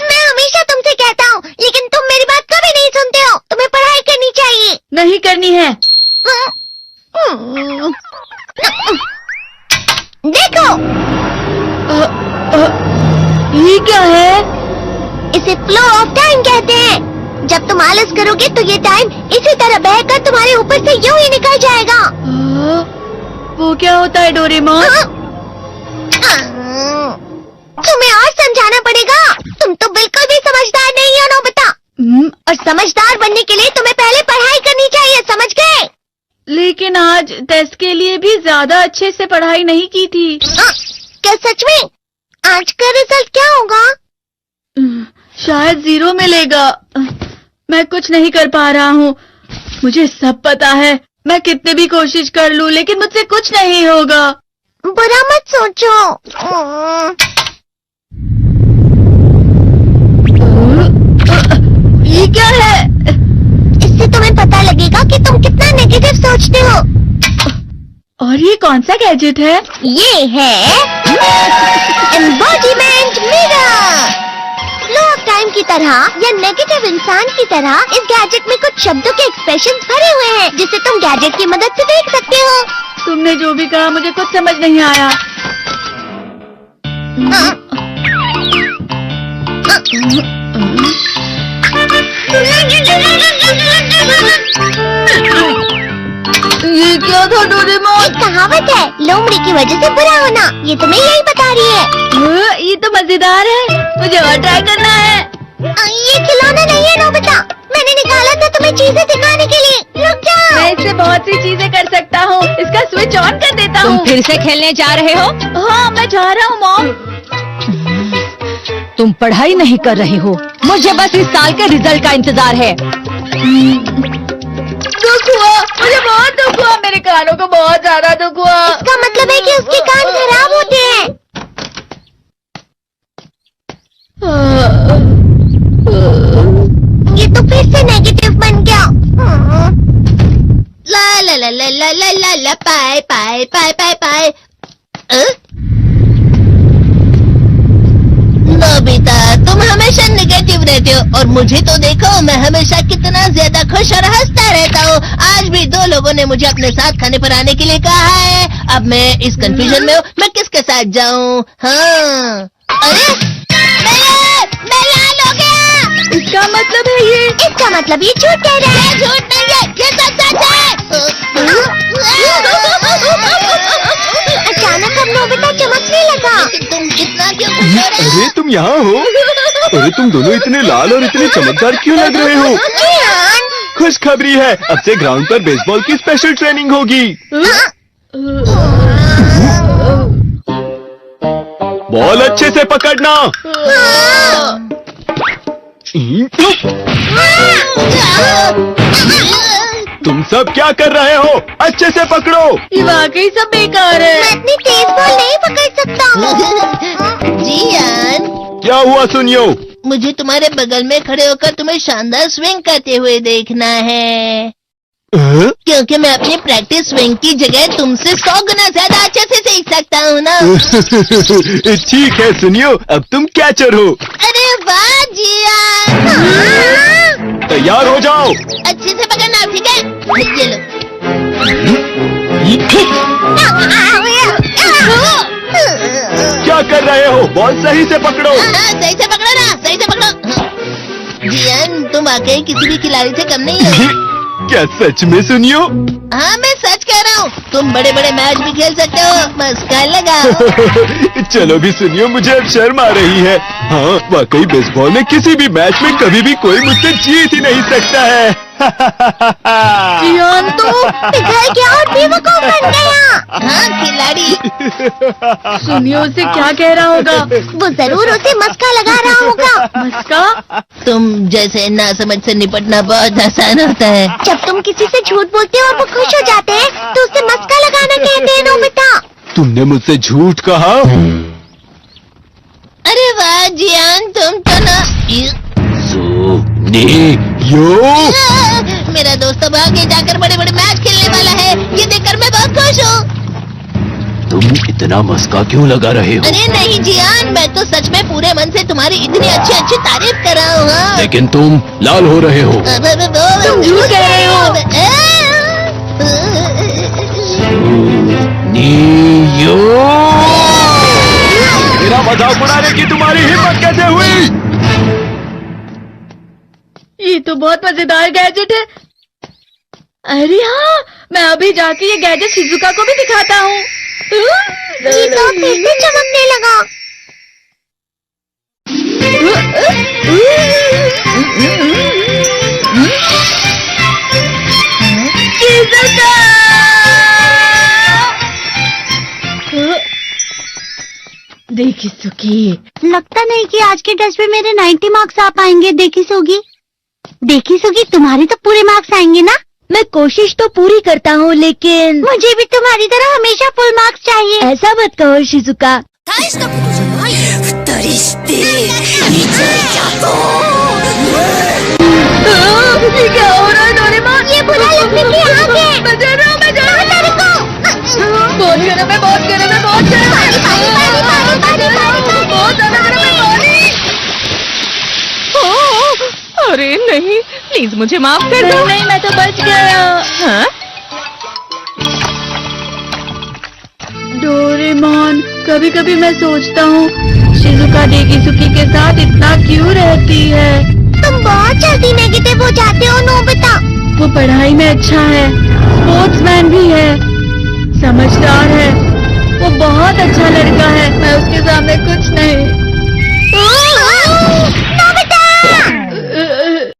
मैं हमेशा तुमसे कहता हूँ, लेकिन तुम मेरी बात कभी नहीं सुनते हो। तुम्हें पढ़ाई करनी चाहिए। नहीं करनी है। देखो, ये क्या है? इसे फ्लो ऑफ टाइम कहते हैं। जब तुम आलस करोगे तो ये टाइम इसी तरह बहकर तुम्हारे ऊपर से यूं ही निकल जाएगा। वो क्या होता है डोरेमोन? तुम्हें और समझाना पड़ेगा। तुम तो बिल्कुल भी समझदार नहीं हो नोबिता। और समझदार बनने के लिए तुम्हें पहले पढ़ाई करनी चाहिए, समझ गए? लेकिन आज टेस्ट के लिए भी ज्यादा अच्छे से पढ़ाई नहीं की थी। क्या सच में? आज का रिजल्ट क्या होगा? शायद 0 मिलेगा। मैं कुछ नहीं कर पा रहा हूँ। मुझे सब पता है। मैं कितने भी कोशिश कर लूँ, लेकिन मुझसे कुछ नहीं होगा। बुरा मत सोचो। ये क्या है? इससे तुम्हें पता लगेगा कि तुम कितना नेगेटिव सोचते हो। और ये कौन सा गैजेट है? ये है embodiment mirror. Flow of time की तरह या नेगेटिव इंसान की तरह इस गैजेट में कुछ शब्दों के एक्सप्रेशंस भरे हुए हैं, जिसे तुम गैजेट की मदद से देख सकते हो। तुमने जो भी कहा मुझे कुछ समझ नहीं आया। ये क्या था डोरेमोन? एक कहावत है, लोमड़ी की वजह से बुरा होना। ये तुम्हें यही बता रही है। ये तो मजेदार है। मुझे और ट्राई करना है। ये खिलौना नहीं है नोबिता। मैंने निकाला था तुम्हें चीजें दिखाने के लिए। रुक जाओ। मैं इससे बहुत सी चीजें कर सकता हूँ। इसका स्विच ऑन कर देता हूँ। तुम फिर से खेलने जा रहे हो? हाँ, मैं जा रहा हूँ मॉम। तुम पढ़ाई नहीं कर रही हो। मुझे बस इस साल के रिजल्ट का इंतजार है। दुख हुआ, मुझे बहुत दुख हुआ। मेरे कानों को बहुत ज्यादा दुख हुआ। इसका मतलब है कि उसके कान खराब होते हैं। ये तो फिर से नेगेटिव बन गया। ला ला ला ला ला ला ला ला पाए पाए पाए पाए पाए। नोबिता, तुम हमेशा नेगेटिव रहते हो और मुझे तो देखो, मैं हमेशा कितना ज्यादा खुश और हंसता रहता हूँ। आज भी 2 लोगों ने मुझे अपने साथ खाने पर आने के लिए कहा है। अब मैं इस कंफ्यूजन में हूँ, मैं किसके साथ जाऊँ? हाँ, अरे मैं लाल हो गया। इसका मतलब है ये? इसका मतलब ये झूठ कह रहा है। झूठ नहीं है, ये सच है। अचानक अब नोबिता चमकने लगा। तुम इतना क्यों खुश हो रहे हो? अरे तुम यहाँ हो? अरे तुम दोनों इतने लाल और इतने चमकदार क्यों लग रहे हो? खुशखबरी है, अब से ग्राउंड पर बेसबॉल की स्पेशल ट्रेनिंग होगी। बॉल अच्छे से पकड़ना। तुम सब क्या कर रहे हो? अच्छे से पकड़ो। ये वाकई सब बेकार है। मैं इतनी तेज बॉल नहीं पकड़ सकता। जियान, क्या हुआ सुनियो? मुझे तुम्हारे बगल में खड़े होकर तुम्हें शानदार स्विंग करते हुए देखना है। क्योंकि मैं अपनी प्रैक्टिस स्विंग की जगह तुमसे 100 गुना ज्यादा अच्छे से सीख सकता हूँ ना। ठीक है सुनियो, अब तुम कैचर हो। अरे वाह जियान। तैयार हो जाओ। अच्छे से पकड़ना, ठीक है? ये लो। क्या कर रहे हो? बॉल सही से पकड़ो। सही से पकड़ो ना, सही से पकड़ो। जियान, तुम वाकई किसी भी खिलाड़ी से कम नहीं हो। क्या सच में सुनियो? हाँ, मैं सच कह रहा हूँ। तुम बड़े बड़े मैच भी खेल सकते हो। मस्का लगाओ। चलो भी सुनियो, मुझे अब शर्म आ रही है। हाँ, वाकई बेसबॉल में किसी भी मैच में कभी भी कोई मुझसे जीत ही नहीं सकता है। जियान तो पिघल गया और बेवकूफ बन गया। हाँ, खिलाड़ी। सुनियो उसे क्या कह रहा होगा? वो जरूर उसे मस्का लगा रहा होगा। मस्का? तुम जैसे नासमझ से निपटना बहुत आसान होता है। जब तुम किसी से झूठ बोलते हो और वो खुश हो जाते हैं, तो उसे मस्का लगाना कहते हैं नोबिता। तुमने मुझसे झूठ कहा? अरे वाह जियान, तुम तो ना। मेरा दोस्त अब आगे जाकर बड़े बड़े मैच खेलने वाला है। ये देखकर मैं बहुत खुश हूँ। तुम इतना मस्का क्यों लगा रहे हो? अरे नहीं जियान, मैं तो सच में पूरे मन से तुम्हारी इतनी अच्छी अच्छी तारीफ कर रहा हूँ। हाँ। लेकिन तुम लाल हो रहे हो। तुम झूठ कह रहे हो। नियो! मेरा मजाक उड़ाने की तुम्हारी हिम्मत कैसे हुई? ये तो बहुत मजेदार गैजेट है। अरे हाँ, मैं अभी जाके ये गैजेट शिजुका को भी दिखाता हूँ। ये तो फिर से चमकने लगा। शिजुका! देखी सुखी, लगता नहीं कि आज के टेस्ट में मेरे 90 मार्क्स आ पाएंगे। देखी सोगी तुम्हारे तो पूरे मार्क्स आएंगे ना? मैं कोशिश तो पूरी करता हूँ, लेकिन मुझे भी तुम्हारी तरह हमेशा फुल मार्क्स चाहिए। ऐसा मत कहो शिजुका। ये क्या हो रहा है डोरेमोन? ये बुरा लगने की आग है। मैं डर रहा हूँ, मैं डर रहा हूँ। बहुत गर्म है, बहुत गर्म है, बहुत गर्म है। पानी। बहुत ज्यादा गर्म है पानी। अरे नहीं, प्लीज मुझे माफ कर दो। नहीं, मैं तो बच गया। हाँ? डोरेमोन, कभी कभी मैं सोचता हूँ शिजुका डेकिसुकी के साथ इतना क्यों रहती है। तुम बहुत जल्दी नेगेटिव हो जाते हो नोबिता। वो पढ़ाई में अच्छा है, स्पोर्ट्समैन भी है, समझदार है, वो बहुत अच्छा लड़का है। मैं उसके सामने कुछ नहीं।